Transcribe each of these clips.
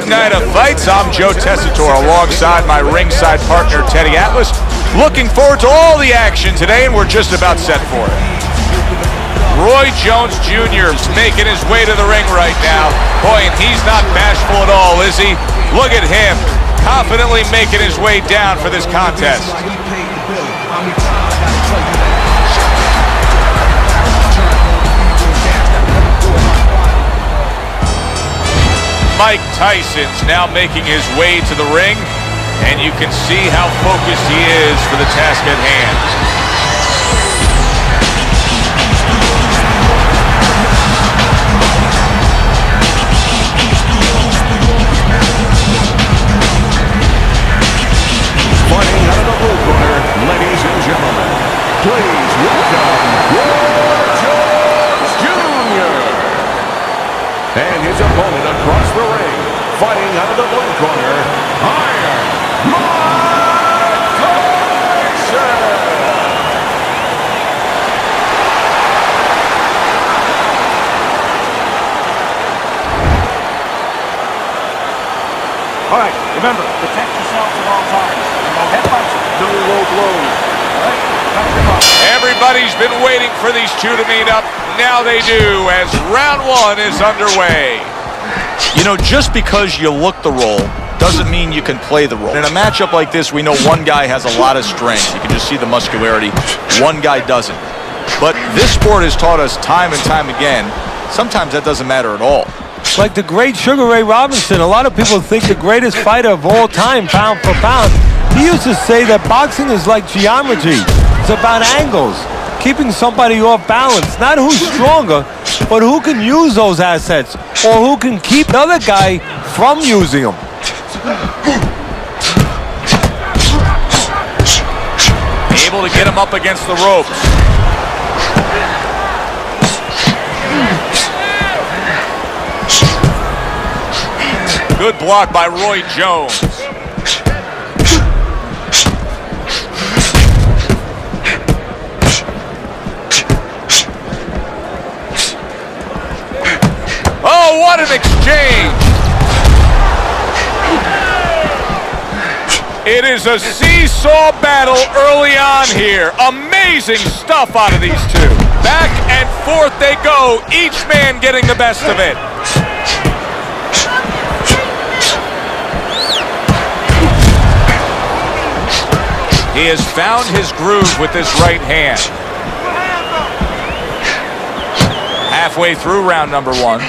Night of Fights. I'm Joe Tessitore alongside my ringside partner Teddy Atlas. Looking forward to all the action today, and we're just about set for it. Roy Jones Jr. is making his way to the ring right now. Boy, and he's not bashful at all, is he? Look at him, confidently making his way down for this contest. Mike Tyson's now making his way to the ring, and you can see how focused he is for the task at hand. Fighting out of the blue corner, ladies and gentlemen, please welcome Roy Jones Jr. And his opponent across the ring, fighting out of the blue corner, Iron Mike Tyson. All right, remember, protect yourselves at all times. No headbutts, no low blows. All right, cut them up. Everybody's been waiting for these two to meet up. Now they do, as round one is underway. You know, just because you look the role doesn't mean you can play the role. In a matchup like this, we know one guy has a lot of strength. You can just see the muscularity. One guy doesn't. But this sport has taught us time and time again, sometimes that doesn't matter at all. Like the great Sugar Ray Robinson, a lot of people think the greatest fighter of all time, pound for pound. He used to say that boxing is like geometry. It's about angles, keeping somebody off balance. Not who's stronger, but who can use those assets, or who can keep the other guy from using them. Able to get him up against the ropes. Good block by Roy Jones. Oh, what an exchange! It is a seesaw battle early on here. Amazing stuff out of these two. Back and forth they go, each man getting the best of it. He has found his groove with this right hand. Halfway through round number one.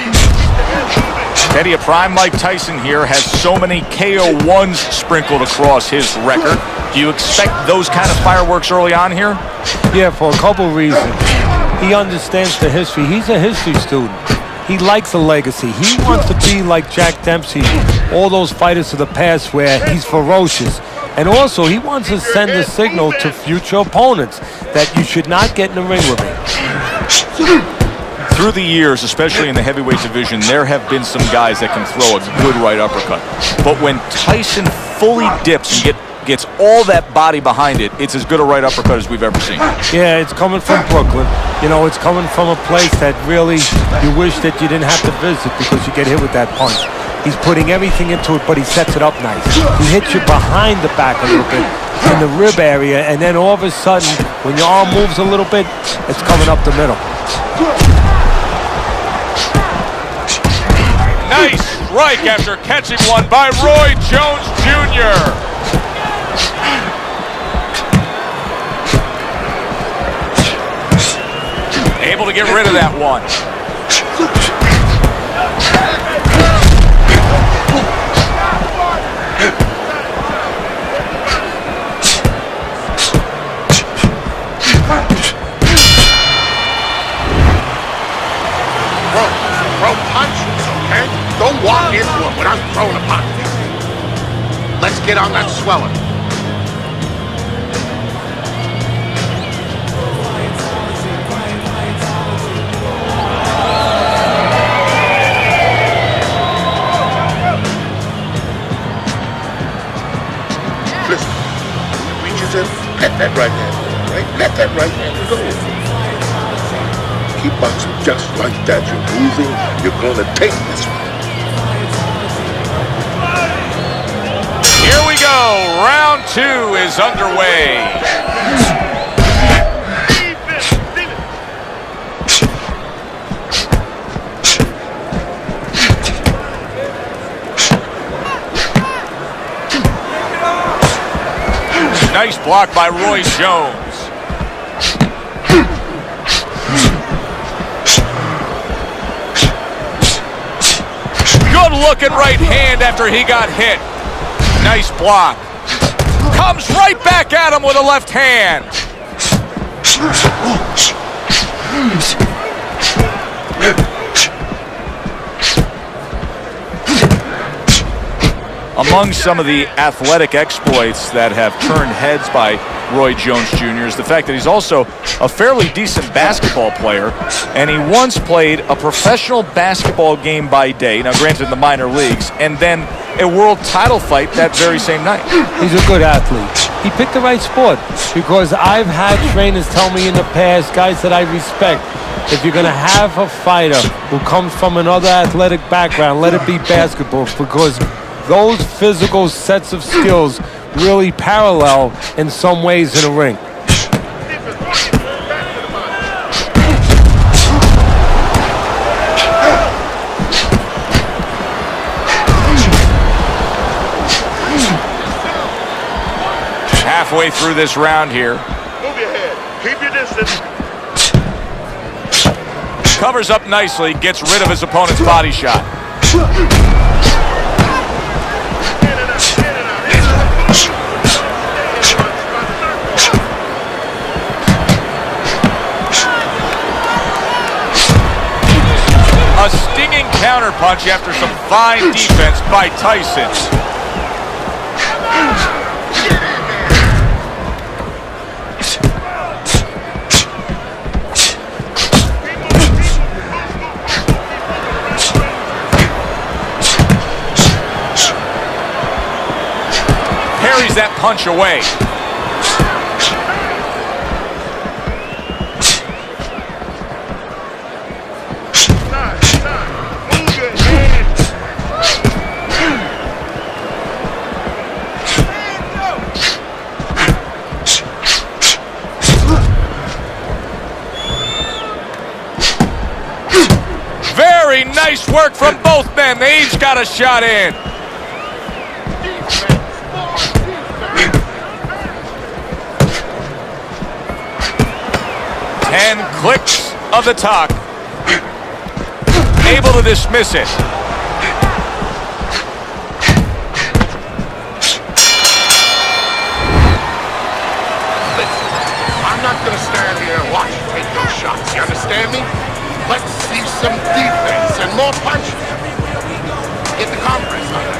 Teddy, a prime Mike Tyson here has so many KO1s sprinkled across his record. Do you expect those kind of fireworks early on here? Yeah, for a couple reasons. He understands the history. He's a history student. He likes a legacy. He wants to be like Jack Dempsey, all those fighters of the past where he's ferocious. And also, he wants to send a signal to future opponents that you should not get in the ring with me. Through the years, especially in the heavyweight division, there have been some guys that can throw a good right uppercut. But when Tyson fully dips and gets all that body behind it, it's as good a right uppercut as we've ever seen. Yeah, it's coming from Brooklyn. You know, it's coming from a place that really you wish that you didn't have to visit because you get hit with that punch. He's putting everything into it, but he sets it up nice. He hits you behind the back a little bit, in the rib area, and then all of a sudden, when your arm moves a little bit, it's coming up the middle. Nice strike after catching one by Roy Jones Jr. Able to get rid of that one. Throw punches, okay? Don't walk into it without throwing a punch. Let's get on that swelling. Listen, when it reaches in, pat that right hand, right? Let that right hand go. Keep boxing just like that. You're moving. You're going to take this one. 2 is underway. Nice block by Roy Jones. Good looking right hand after he got hit. Nice block. Comes right back at him with a left hand. Among some of the athletic exploits that have turned heads by Roy Jones Jr. is the fact that he's also a fairly decent basketball player, and he once played a professional basketball game by day, now granted in the minor leagues, and then a world title fight that very same night. He's a good athlete. He picked the right sport, because I've had trainers tell me in the past, guys that I respect, if you're going to have a fighter who comes from another athletic background, let it be basketball, because those physical sets of skills really parallel in some ways in a ring. Halfway through this round here. Move your head. Keep your distance. Covers up nicely, gets rid of his opponent's body shot. A stinging counterpunch after some fine defense by Tyson. Parries that punch away. Very nice work from both men. They each got a shot in. And clicks of the talk. Able to dismiss it. Listen, I'm not going to stand here and watch you take those shots. You understand me? Let's see some defense and more punches. Get the compress on it.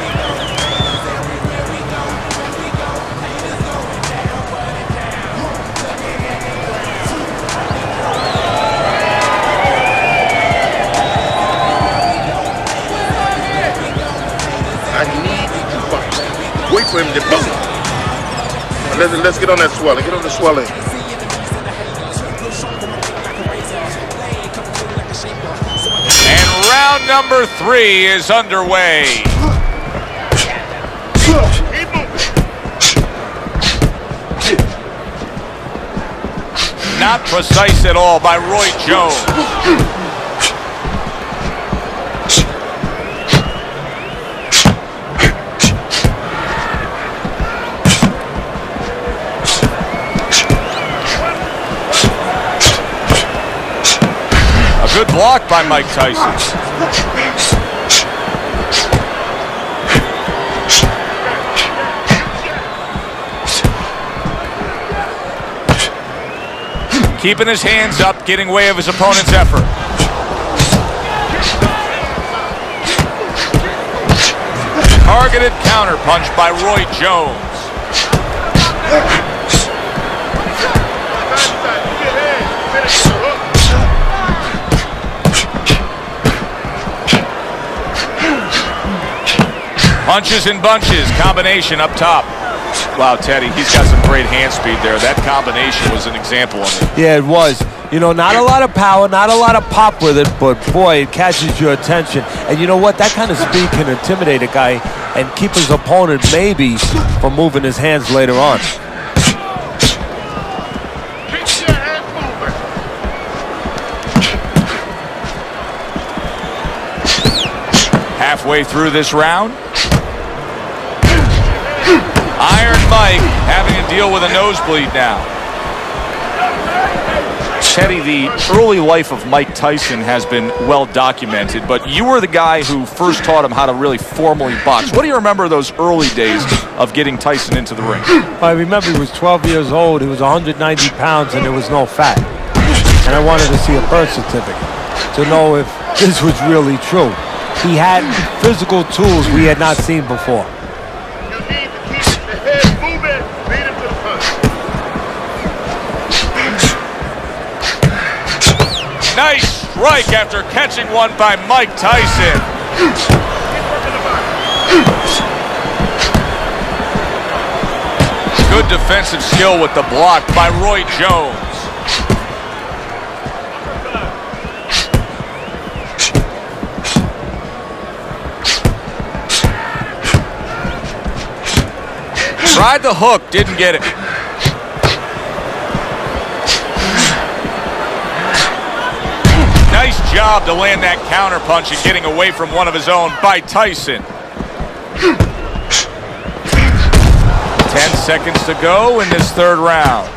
I need to fight. Wait for him to bust. Let's get on that swelling. Get on the swelling. And round number 3 is underway. Keep moving. Not precise at all by Roy Jones. Good block by Mike Tyson. Keeping his hands up, getting way of his opponent's effort. Targeted counterpunch by Roy Jones. Punches and bunches, combination up top. Wow, Teddy, he's got some great hand speed there. That combination was an example of it. Yeah, it was. You know, not a lot of power, not a lot of pop with it, but boy, it catches your attention. And you know what? That kind of speed can intimidate a guy and keep his opponent maybe from moving his hands later on. Keep your hands moving. Halfway through this round, Iron Mike having to deal with a nosebleed now. Teddy, the early life of Mike Tyson has been well documented, but you were the guy who first taught him how to really formally box. What do you remember of those early days of getting Tyson into the ring? I remember he was 12 years old, he was 190 pounds, and there was no fat. And I wanted to see a birth certificate to know if this was really true. He had physical tools we had not seen before. You need to keep the head moving. Lead him to the punch. Nice strike after catching one by Mike Tyson. Good defensive skill with the block by Roy Jones. Tried the hook, didn't get it. Nice job to land that counter punch and getting away from one of his own by Tyson. 10 seconds to go in this third round.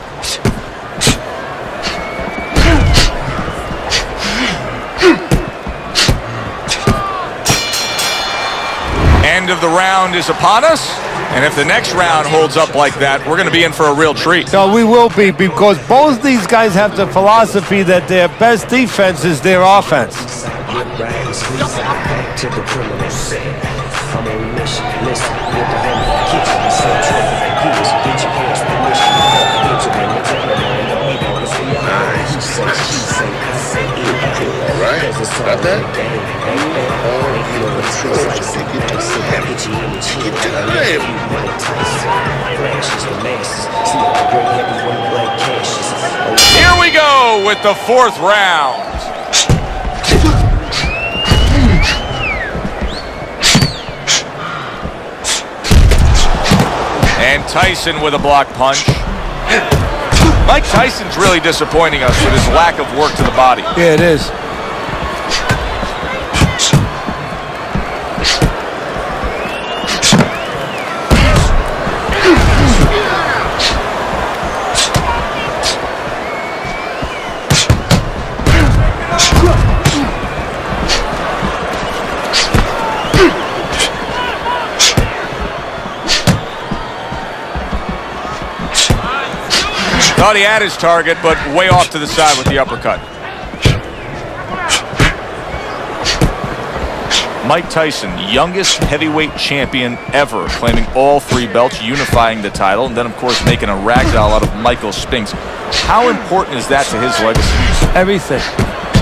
End of the round is upon us. And if the next round holds up like that, we're going to be in for a real treat. No, we will be, because both these guys have the philosophy that their best defense is their offense. Right? Got that? Here we go with the fourth round. And Tyson with a block punch. Mike Tyson's really disappointing us with his lack of work to the body. Yeah, it is. Thought he had his target, but way off to the side with the uppercut. Mike Tyson, youngest heavyweight champion ever, claiming all three belts, unifying the title, and then, of course, making a ragdoll out of Michael Spinks. How important is that to his legacy? Everything.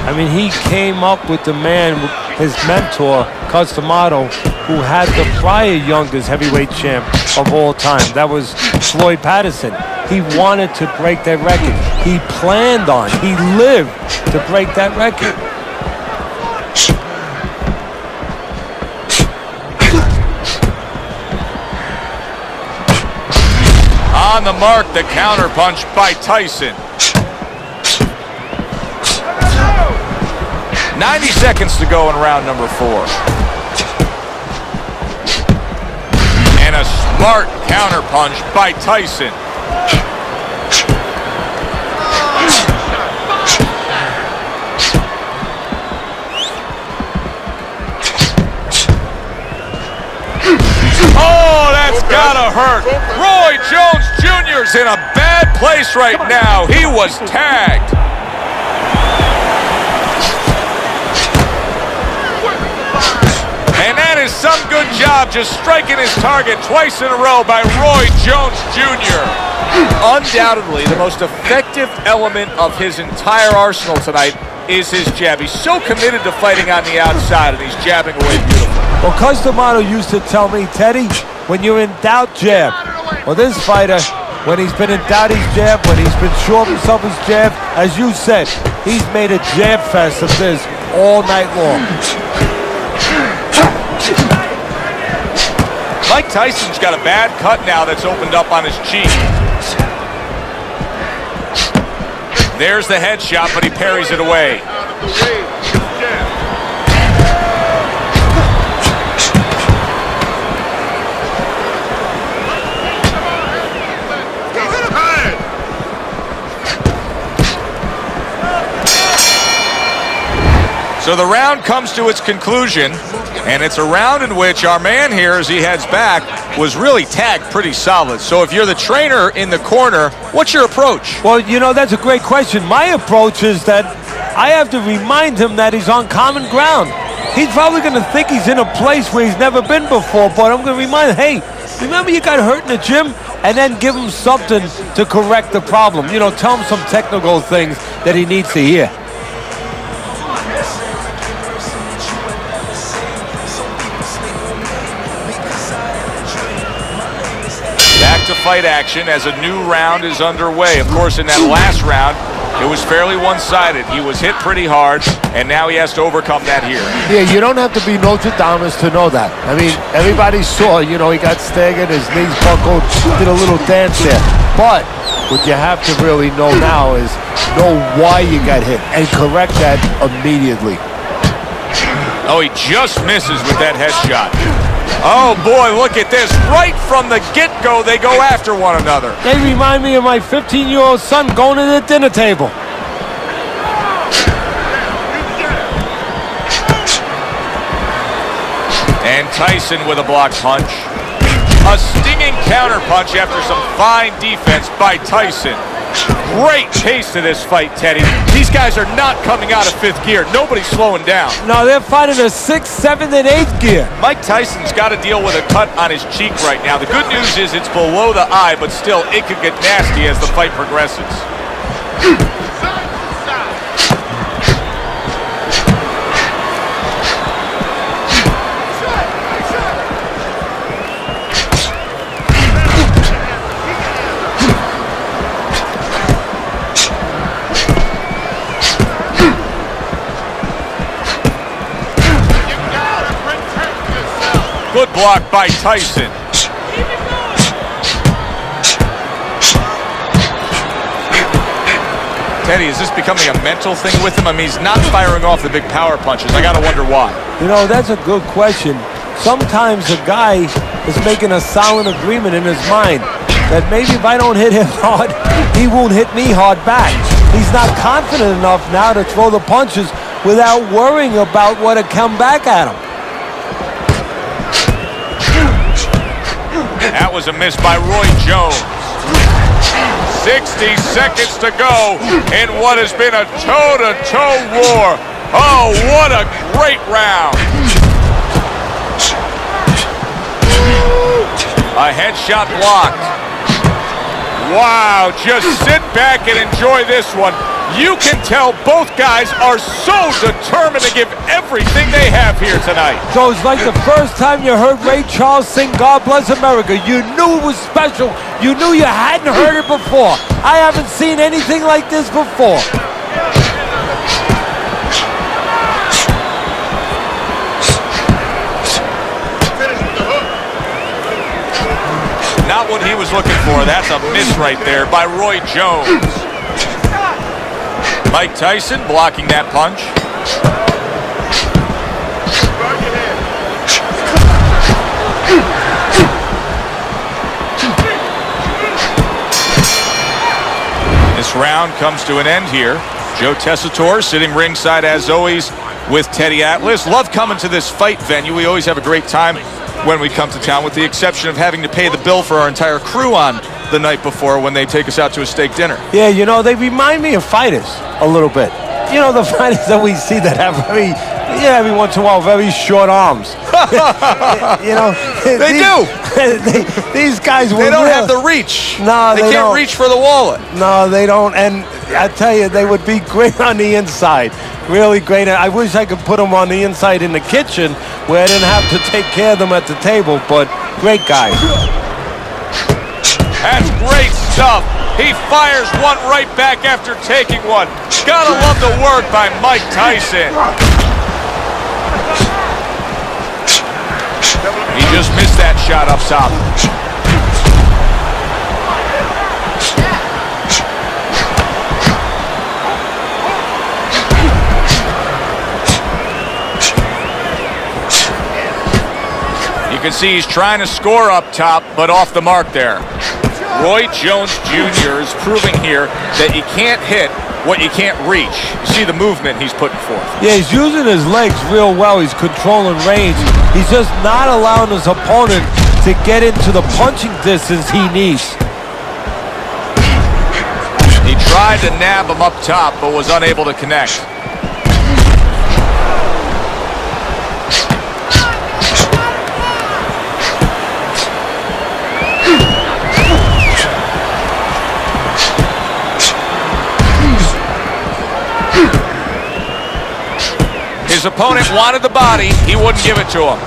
I mean, he came up with the man, his mentor, Cus D'Amato, who had the prior youngest heavyweight champ of all time. That was Floyd Patterson. He wanted to break that record. He planned on, he lived to break that record. On the mark, the counter punch by Tyson. 90 seconds to go in round number 4. And a smart counter punch by Tyson. Oh, that's gotta hurt. Roy Jones Jr.'s in a bad place right now. He was tagged. And that is some good job just striking his target twice in a row by Roy Jones Jr. Undoubtedly, the most effective element of his entire arsenal tonight is his jab. He's so committed to fighting on the outside, and he's jabbing away beautifully. Well, Cus D'Amato used to tell me, Teddy, when you're in doubt, jab. Well, this fighter, when he's been in doubt, he's jab. When he's been sure of himself, he's jab. As you said, he's made a jab fest of this all night long. Mike Tyson's got a bad cut now that's opened up on his cheek. There's the headshot, but he parries it away. So the round comes to its conclusion, and it's a round in which our man here, as he heads back, was really tagged pretty solid. So if you're the trainer in the corner, what's your approach? Well, you know, that's a great question. My approach is that I have to remind him that he's on common ground. He's probably going to think he's in a place where he's never been before, but I'm going to remind him, hey, remember you got hurt in the gym? And then give him something to correct the problem. You know, tell him some technical things that he needs to hear. To fight action as a new round is underway. Of course, in that last round, it was fairly one-sided. He was hit pretty hard, and now he has to overcome that here. Yeah, you don't have to be Nostradamus to know that. I mean, everybody saw, you know, he got staggered, his knees buckled, did a little dance there. But what you have to really know now is know why you got hit and correct that immediately. Oh, he just misses with that headshot. Oh, boy, look at this. Right from the get-go, they go after one another. They remind me of my 15-year-old son going to the dinner table. And Tyson with a block punch. A stinging counter punch after some fine defense by Tyson. Great pace to this fight, Teddy. These guys are not coming out of fifth gear. Nobody's slowing down. No, they're fighting a 6th, 7th, and 8th gear. Mike Tyson's got to deal with a cut on his cheek right now. The good news is it's below the eye, but still, it could get nasty as the fight progresses. Good block by Tyson. Teddy, is this becoming a mental thing with him? I mean, he's not firing off the big power punches. I got to wonder why. You know, that's a good question. Sometimes a guy is making a silent agreement in his mind that maybe if I don't hit him hard, he won't hit me hard back. He's not confident enough now to throw the punches without worrying about what will come back at him. That was a miss by Roy Jones. 60 seconds to go in what has been a toe-to-toe war. Oh, what a great round. A headshot blocked. Wow, just sit back and enjoy this one. You can tell both guys are so determined to give everything they have here tonight. So it's like the first time you heard Ray Charles sing God Bless America. You knew it was special. You knew you hadn't heard it before. I haven't seen anything like this before. Not what he was looking for. That's a miss right there by Roy Jones. Mike Tyson blocking that punch. This round comes to an end here. Joe Tessitore sitting ringside as always with Teddy Atlas. Love coming to this fight venue. We always have a great time when we come to town, with the exception of having to pay the bill for our entire crew on the night before when they take us out to a steak dinner. Yeah, you know, they remind me of fighters a little bit. You know, the fighters that we see that have every once in a while, very short arms. You know, these guys, they don't have the reach. No, they can't reach for the wallet. No, they don't. And I tell you, they would be great on the inside. Really great. I wish I could put them on the inside in the kitchen where I didn't have to take care of them at the table, but great guys. That's great stuff. He fires one right back after taking one. Gotta love the work by Mike Tyson. He just missed that shot up top. You can see he's trying to score up top, but off the mark there. Roy Jones Jr. is proving here that you can't hit what you can't reach. You see the movement he's putting forth. Yeah, he's using his legs real well. He's controlling range. He's just not allowing his opponent to get into the punching distance he needs. He tried to nab him up top, but was unable to connect. His opponent wanted the body. He wouldn't give it to him.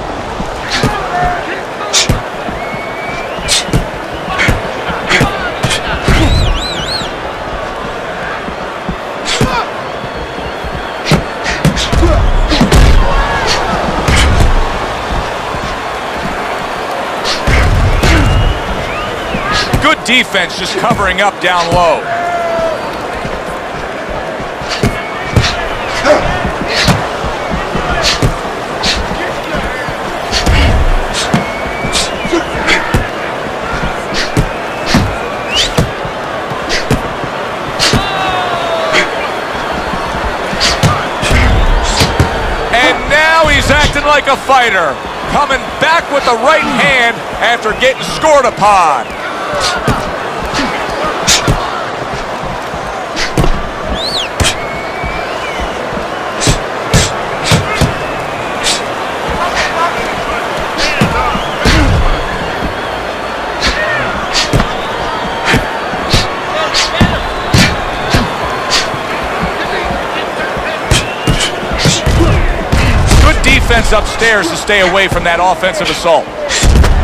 Good defense, just covering up down low. Acting like a fighter, coming back with the right hand after getting scored upon. Defense upstairs to stay away from that offensive assault.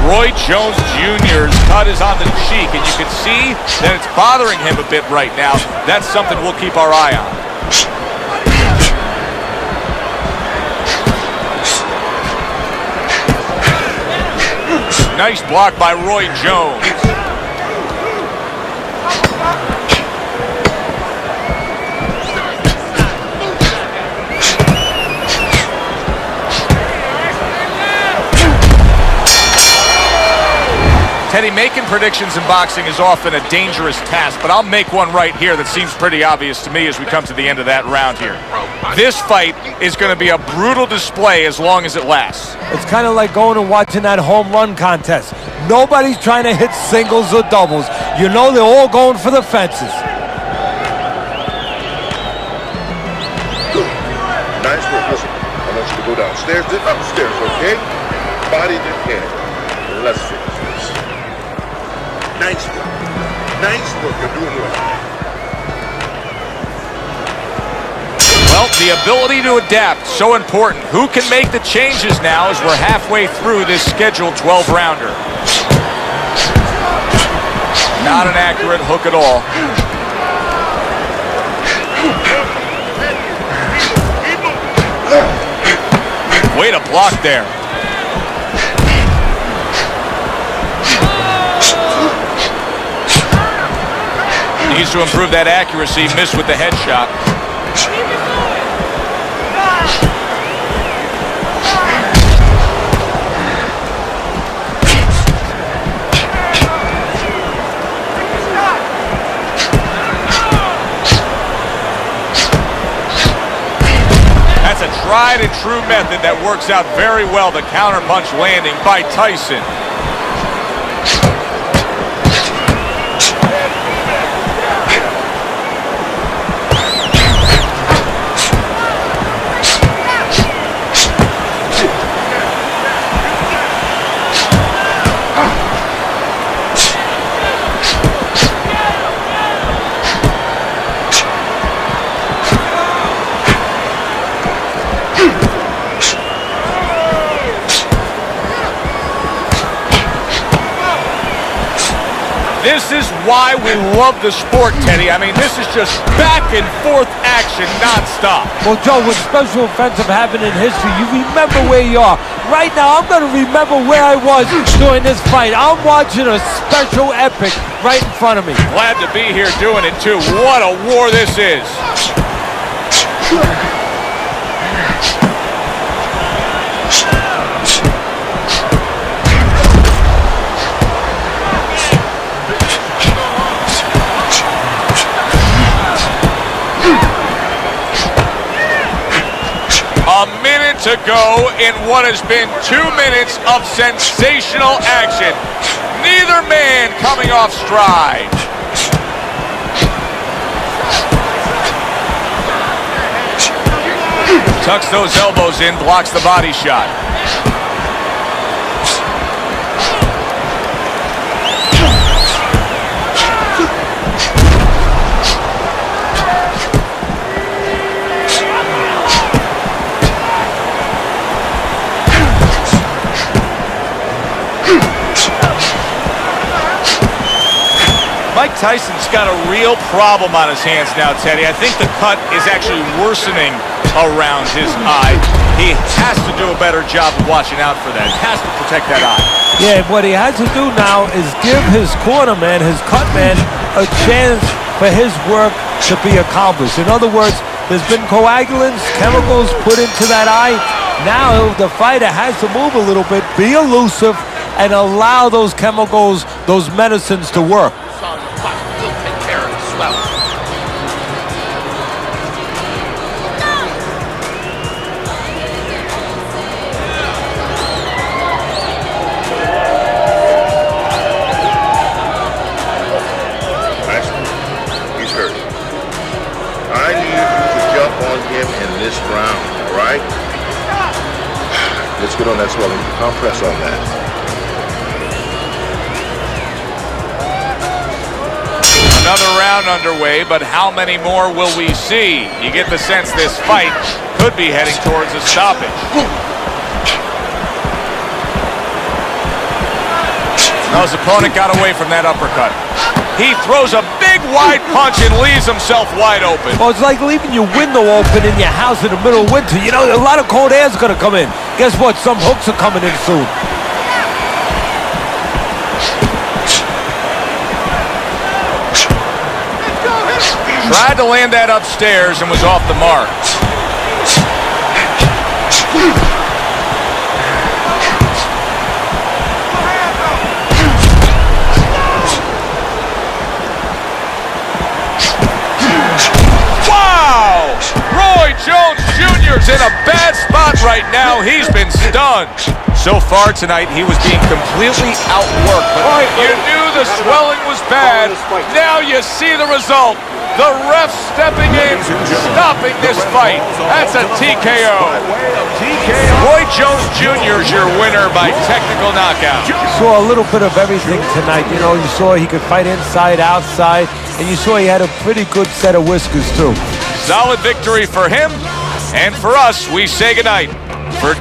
Roy Jones Jr.'s cut is on the cheek, and you can see that it's bothering him a bit right now. That's something we'll keep our eye on. Nice block by Roy Jones. Teddy, making predictions in boxing is often a dangerous task, but I'll make one right here that seems pretty obvious to me as we come to the end of that round here. This fight is going to be a brutal display as long as it lasts. It's kind of like going and watching that home run contest. Nobody's trying to hit singles or doubles. You know they're all going for the fences. Nice work. Listen, I want you to go downstairs, then upstairs, okay? Body to head. Let's finish this. Nice work. Nice work. You're doing well. Well, the ability to adapt, so important. Who can make the changes now as we're halfway through this scheduled 12-rounder? Not an accurate hook at all. Way to block there. Needs to improve that accuracy. Missed with the headshot. That's a tried and true method that works out very well. The counterpunch landing by Tyson. This is why we love the sport, Teddy. I mean, this is just back and forth action nonstop. Well, Joe, with special offensive happened in history, you remember where you are. Right now, I'm going to remember where I was during this fight. I'm watching a special epic right in front of me. Glad to be here doing it, too. What a war this is. A minute to go in what has been 2 minutes of sensational action. Neither man coming off stride. Tucks those elbows in, blocks the body shot. Mike Tyson's got a real problem on his hands now, Teddy. I think the cut is actually worsening around his eye. He has to do a better job of watching out for that. He has to protect that eye. Yeah, what he has to do now is give his corner man, his cut man, a chance for his work to be accomplished. In other words, there's been coagulants, chemicals put into that eye. Now the fighter has to move a little bit, be elusive, and allow those chemicals, those medicines to work. We'll take care of the swelling. Tyson, he's hurt. I need you to jump on him in this round, all right? Let's get on that swelling. Compress on that. Another round underway, but how many more will we see? You get the sense this fight could be heading towards a stoppage. Now his opponent got away from that uppercut. He throws a big wide punch and leaves himself wide open. Well, it's like leaving your window open in your house in the middle of winter. You know, a lot of cold air is going to come in. Guess what? Some hooks are coming in soon. Tried to land that upstairs and was off the mark. Wow! Roy Jones Jr.'s in a bad spot right now. He's been stunned. So far tonight, he was being completely outworked. But you knew the swelling was bad. Now you see the result. The ref stepping in, stopping this fight. That's a TKO. Roy Jones Jr. is your winner by technical knockout. You saw a little bit of everything tonight. You know, you saw he could fight inside, outside, and you saw he had a pretty good set of whiskers, too. Solid victory for him, and for us, we say goodnight. For